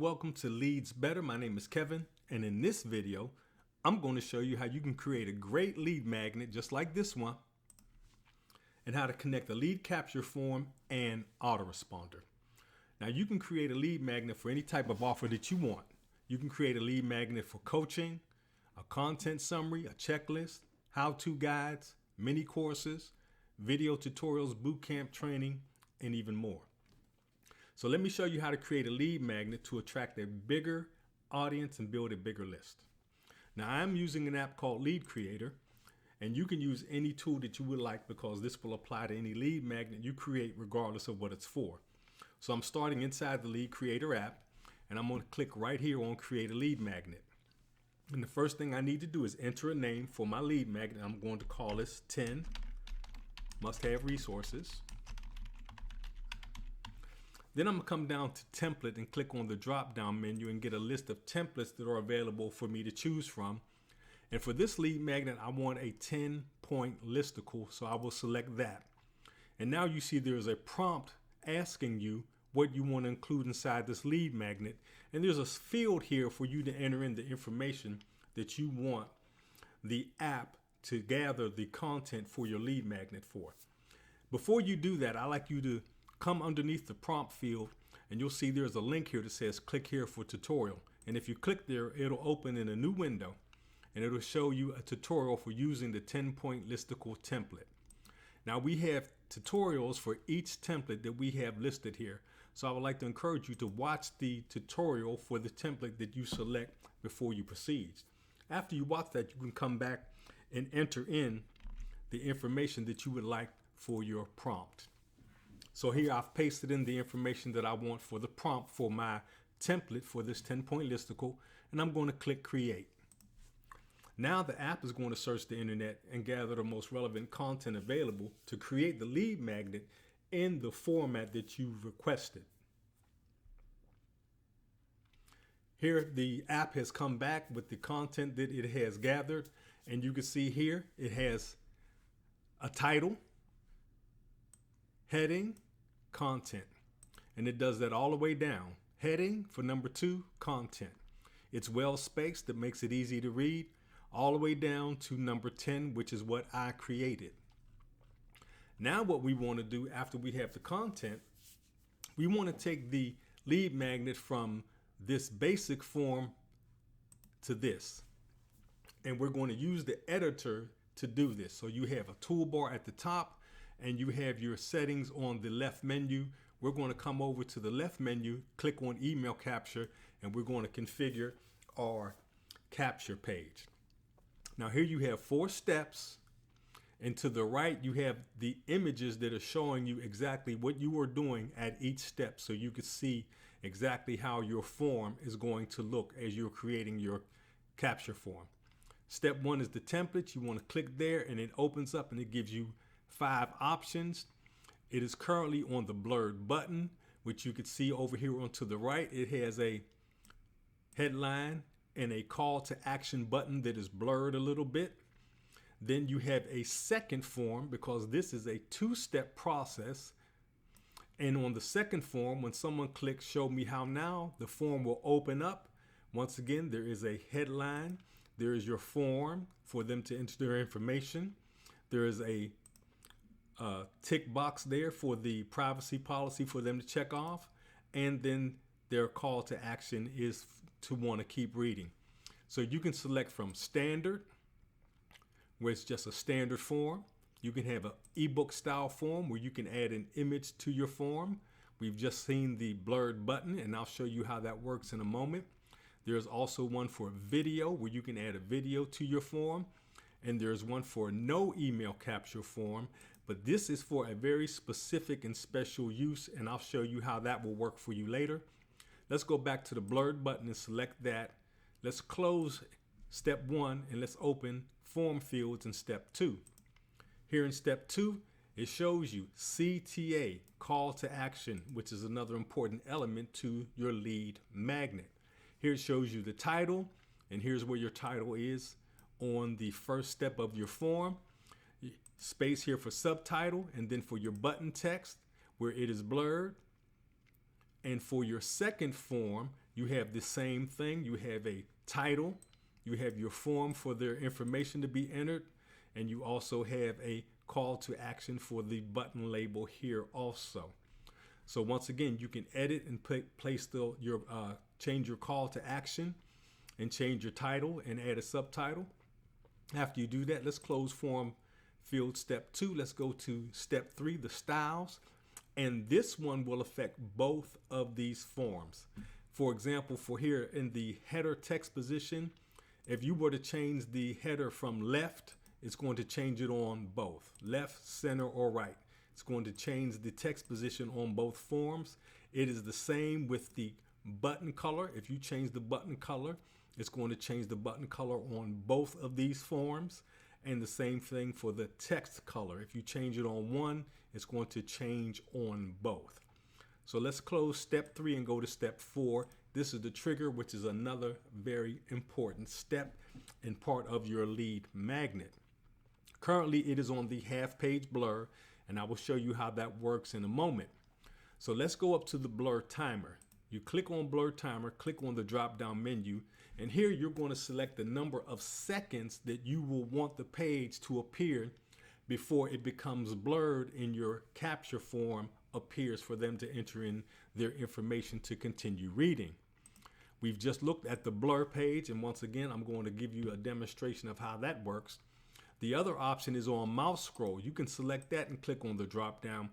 welcome to Leads Better. My name is Kevin, and in this video, I'm going to show you how you can create a great lead magnet just like this one, and how to connect a lead capture form and autoresponder. Now you can create a lead magnet for any type of offer that you want. You can create a lead magnet for coaching, a content summary, a checklist, how-to guides, mini courses, video tutorials, bootcamp training, and even more. So let me show you how to create a lead magnet to attract a bigger audience and build a bigger list. Now I'm using an app called Lead Creator, and you can use any tool that you would like because this will apply to any lead magnet you create regardless of what it's for. So I'm starting inside the Lead Creator app, and I'm going to click right here on Create a Lead Magnet. And the first thing I need to do is enter a name for my lead magnet. I'm going to call this 10 must-have resources. Then I'm going to come down to template and click on the drop-down menu and get a list of templates that are available for me to choose from. And for this lead magnet, I want a 10-point listicle, so I will select that. And now you see there's a prompt asking you what you want to include inside this lead magnet. And there's a field here for you to enter in the information that you want the app to gather the content for your lead magnet for. Before you do that, I like you to come underneath the prompt field, and you'll see there's a link here that says click here for tutorial. And if you click there, it'll open in a new window and it'll show you a tutorial for using the 10-point listicle template. Now we have tutorials for each template that we have listed here. So I would like to encourage you to watch the tutorial for the template that you select before you proceed. After you watch that, you can come back and enter in the information that you would like for your prompt. So here I've pasted in the information that I want for the prompt for my template for this 10-point listicle, and I'm going to click create. Now the app is going to search the internet and gather the most relevant content available to create the lead magnet in the format that you've requested. Here the app has come back with the content that it has gathered, and you can see here it has a title, heading, content, and it does that all the way down. Heading for number 2, content. It's well spaced, that makes it easy to read, all the way down to number 10, which is what I created. Now what we want to do after we have the content, we want to take the lead magnet from this basic form to this, and we're going to use the editor to do this. So you have a toolbar at the top and you have your settings on the left menu. We're going to come over to the left menu, click on email capture, and we're going to configure our capture page. Now here you have 4 steps, and to the right you have the images that are showing you exactly what you are doing at each step, so you can see exactly how your form is going to look as you're creating your capture form. Step 1 is the template. You want to click there and it opens up and it gives you 5 options. It is currently on the blurred button, which you can see over here on to the right. It has a headline and a call to action button that is blurred a little bit. Then you have a second form, because this is a 2-step process. And on the second form, when someone clicks show me how now, the form will open up. Once again, there is a headline. There is your form for them to enter their information. There is a tick box there for the privacy policy for them to check off. And then their call to action is to want to keep reading. So you can select from standard, where it's just a standard form. You can have an ebook style form where you can add an image to your form. We've just seen the blurred button, and I'll show you how that works in a moment. There's also one for video where you can add a video to your form. And there's one for no email capture form, but this is for a very specific and special use, and I'll show you how that will work for you later. Let's go back to the blurred button and select that. Let's close step 1 and let's open form fields in step 2. Here in step 2, it shows you CTA, call to action, which is another important element to your lead magnet. Here it shows you the title, and here's where your title is on the first step of your form. Space here for subtitle, and then for your button text where it is blurred. And for your second form, you have the same thing. You have a title, you have your form for their information to be entered, and you also have a call to action for the button label here also. So once again, you can edit and place change your call to action and change your title and add a subtitle. After you do that, let's close form field step 2. Let's go to step 3, the styles. And this one will affect both of these forms. For example, for here in the header text position, if you were to change the header from left, it's going to change it on both, left, center, or right. It's going to change the text position on both forms. It is the same with the button color. If you change the button color, it's going to change the button color on both of these forms. And the same thing for the text color. If you change it on one, it's going to change on both. So let's close step 3 and go to step 4. This is the trigger, which is another very important step and part of your lead magnet. Currently, it is on the half-page blur, and I will show you how that works in a moment. So let's go up to the blur timer. You click on blur timer, click on the drop-down menu, and here you're going to select the number of seconds that you will want the page to appear before it becomes blurred and your capture form appears for them to enter in their information to continue reading. We've just looked at the blur page, and once again, I'm going to give you a demonstration of how that works. The other option is on mouse scroll. You can select that and click on the drop down.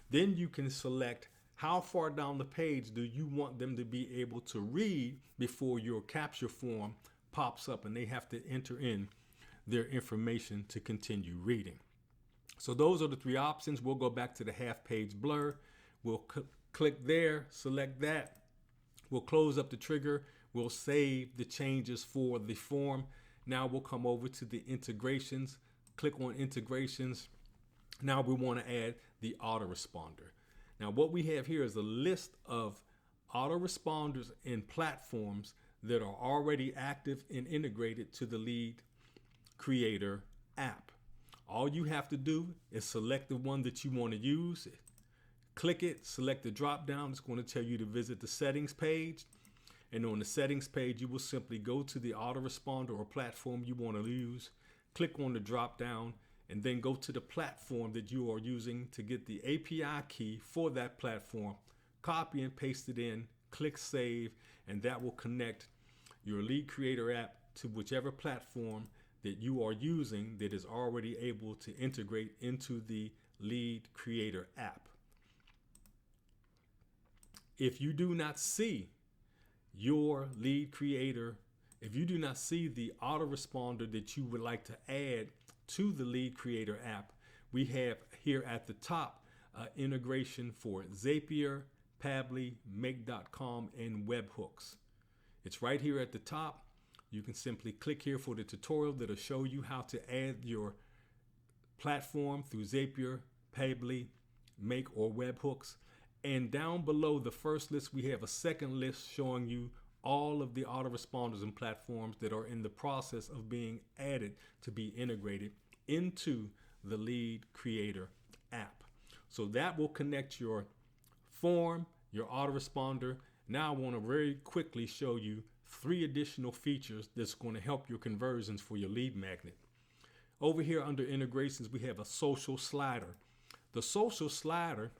Then you can select how far down the page do you want them to be able to read before your capture form pops up and they have to enter in their information to continue reading. So those are the 3 options. We'll go back to the half page blur. We'll click there, select that. We'll close up the trigger. We'll save the changes for the form. Now we'll come over to the integrations, click on integrations. Now we want to add the autoresponder. Now what we have here is a list of autoresponders and platforms that are already active and integrated to the Lead Creator app. All you have to do is select the one that you want to use, click it, select the drop down. It's going to tell you to visit the settings page. And on the settings page, you will simply go to the autoresponder or platform you want to use, click on the drop down, and then go to the platform that you are using to get the API key for that platform, copy and paste it in, click save, and that will connect your Lead Creator app to whichever platform that you are using that is already able to integrate into the Lead Creator app. If you do not see your Lead Creator, if you do not see the autoresponder that you would like to add to the Lead Creator app, we have here at the top integration for Zapier, Pabbly, Make.com, and webhooks. It's right here at the top. You can simply click here for the tutorial that'll show you how to add your platform through Zapier, Pabbly, Make, or webhooks. And down below the first list, we have a second list showing you all of the autoresponders and platforms that are in the process of being added to be integrated into the Lead Creator app. So that will connect your form, your autoresponder. Now I want to very quickly show you 3 additional features that's going to help your conversions for your lead magnet. Over here under integrations, we have a social slider. The social slider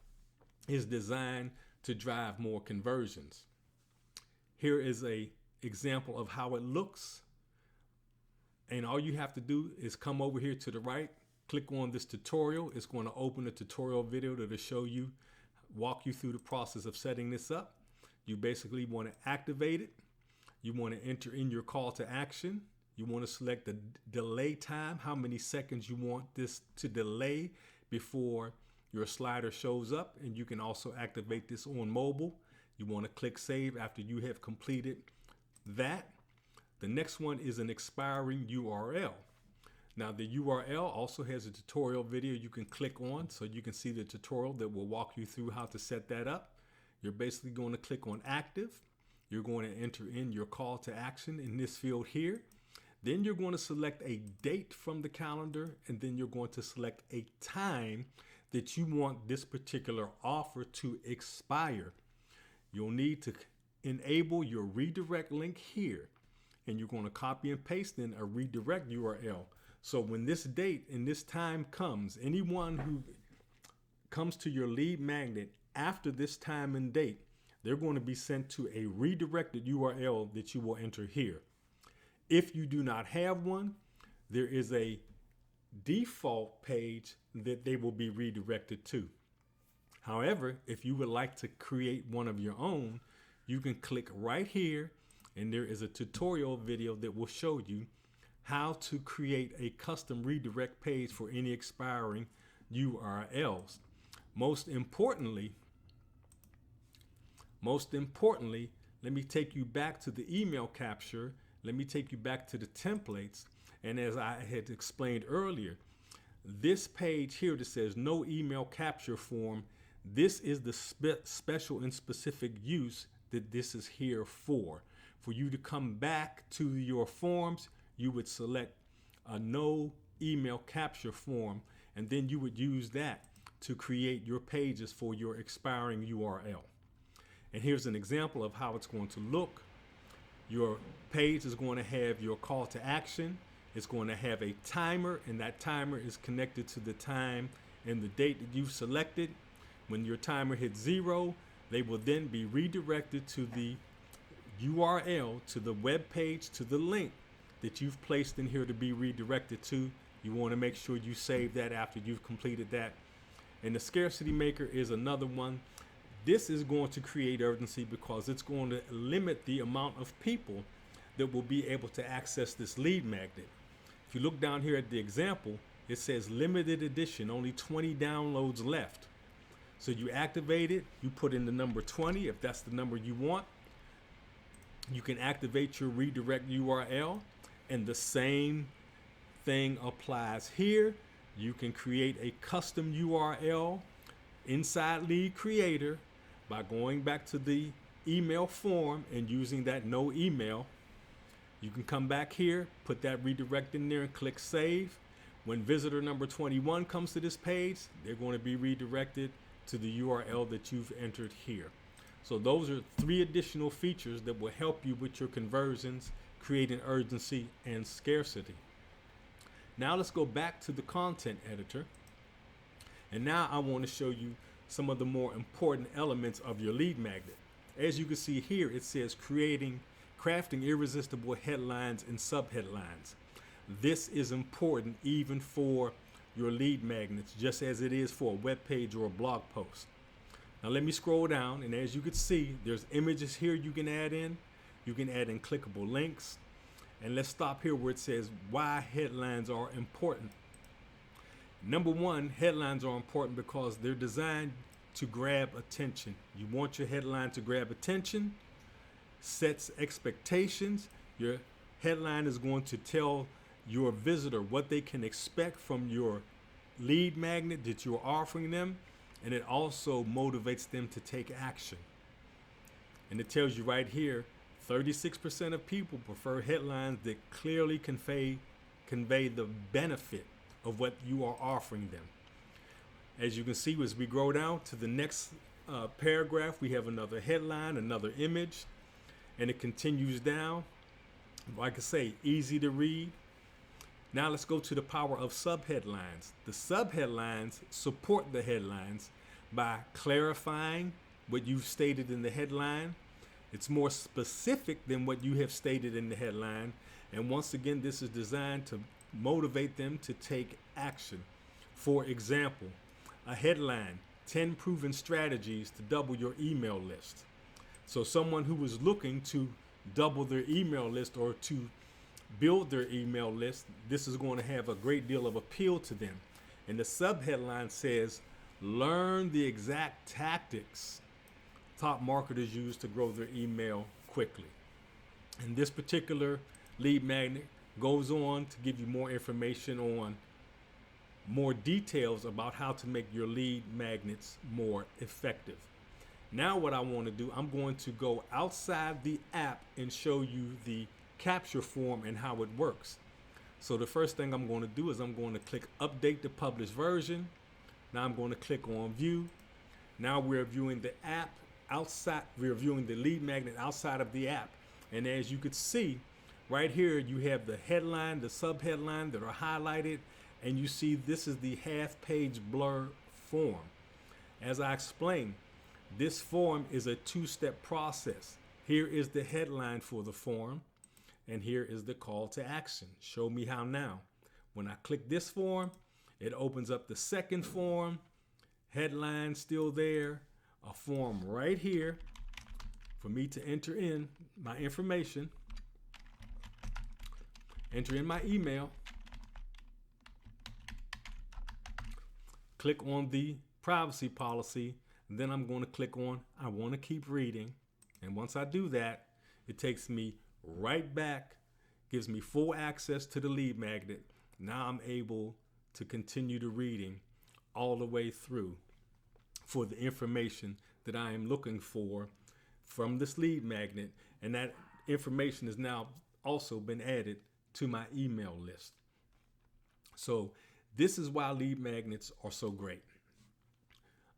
is designed to drive more conversions. Here is an example of how it looks. And all you have to do is come over here to the right, click on this tutorial. It's going to open a tutorial video that'll show you, walk you through the process of setting this up. You basically want to activate it. You want to enter in your call to action. You want to select the delay time, how many seconds you want this to delay before your slider shows up. And you can also activate this on mobile. You want to click save after you have completed that. The next one is an expiring URL. Now the URL also has a tutorial video you can click on so you can see the tutorial that will walk you through how to set that up. You're basically going to click on active. You're going to enter in your call to action in this field here. Then you're going to select a date from the calendar, and then you're going to select a time that you want this particular offer to expire. You'll need to enable your redirect link here, and you're going to copy and paste in a redirect URL. So when this date and this time comes, anyone who comes to your lead magnet after this time and date, they're going to be sent to a redirected URL that you will enter here. If you do not have one, there is a default page that they will be redirected to. However, if you would like to create one of your own, you can click right here, and there is a tutorial video that will show you how to create a custom redirect page for any expiring URLs. Most importantly, let me take you back to the email capture. Let me take you back to the templates. And as I had explained earlier, this page here that says no email capture form, this is the special and specific use that this is here for. For you to come back to your forms, you would select a no email capture form, and then you would use that to create your pages for your expiring URL. And here's an example of how it's going to look. Your page is going to have your call to action. It's going to have a timer, and that timer is connected to the time and the date that you've selected. When your timer hits 0, they will then be redirected to the URL, to the web page, to the link that you've placed in here to be redirected to. You want to make sure you save that after you've completed that. And the scarcity maker is another one. This is going to create urgency because it's going to limit the amount of people that will be able to access this lead magnet. If you look down here at the example, it says limited edition, only 20 downloads left. So you activate it, you put in the number 20 if that's the number you want. You can activate your redirect URL, and the same thing applies here. You can create a custom URL inside Lead Creator by going back to the email form and using that no email. You can come back here, put that redirect in there and click save. When visitor number 21 comes to this page, they're going to be redirected to the URL that you've entered here. So those are 3 additional features that will help you with your conversions, creating urgency and scarcity. Now let's go back to the content editor. And now I want to show you some of the more important elements of your lead magnet. As you can see here, it says crafting irresistible headlines and subheadlines. This is important even for your lead magnets, just as it is for a web page or a blog post. Now let me scroll down, and as you can see, there's images here you can add in. You can add in clickable links. And let's stop here where it says why headlines are important. Number 1, headlines are important because they're designed to grab attention. You want your headline to grab attention, sets expectations. Your headline is going to tell your visitor what they can expect from your lead magnet that you're offering them, and it also motivates them to take action. And it tells you right here, 36% of people prefer headlines that clearly convey the benefit of what you are offering them. As you can see, as we go down to the next paragraph, we have another headline, another image, and it continues down. Like I say, easy to read. Now let's go to the power of subheadlines. The subheadlines support the headlines by clarifying what you've stated in the headline. It's more specific than what you have stated in the headline. And once again, this is designed to motivate them to take action. For example, a headline, 10 proven strategies to double your email list. So someone who is looking to double their email list or to build their email list, this is going to have a great deal of appeal to them. And the subheadline says, learn the exact tactics top marketers use to grow their email quickly. And this particular lead magnet goes on to give you more information on more details about how to make your lead magnets more effective. Now what I want to do, I'm going to go outside the app and show you the capture form and how it works. So the first thing I'm going to do is I'm going to click update the published version. Now I'm going to click on view. Now we're viewing the app outside, we're viewing the lead magnet outside of the app. And as you could see, right here, you have the headline, the subheadline that are highlighted, and you see this is the half-page blur form. As I explained, this form is a two-step process. Here is the headline for the form, and here is the call to action. Show me how now. When I click this form, it opens up the second form, headline still there, a form right here for me to enter in my information, enter in my email, click on the privacy policy, and then I'm going to click on I want to keep reading. And once I do that, it takes me right back, gives me full access to the lead magnet. Now I'm able to continue the reading all the way through for the information that I am looking for from this lead magnet. And that information has now also been added to my email list. So this is why lead magnets are so great.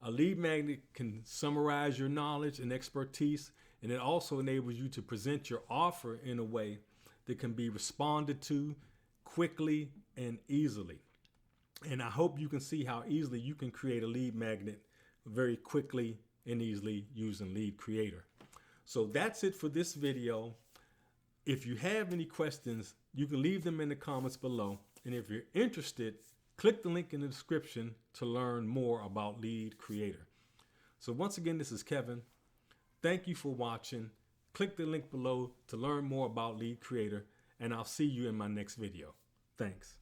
A lead magnet can summarize your knowledge and expertise, and it also enables you to present your offer in a way that can be responded to quickly and easily. And I hope you can see how easily you can create a lead magnet very quickly and easily using Lead Creator. So that's it for this video. If you have any questions, you can leave them in the comments below. And if you're interested, click the link in the description to learn more about Lead Creator. So once again, this is Kevin. Thank you for watching. Click the link below to learn more about Lead Creator, and I'll see you in my next video. Thanks.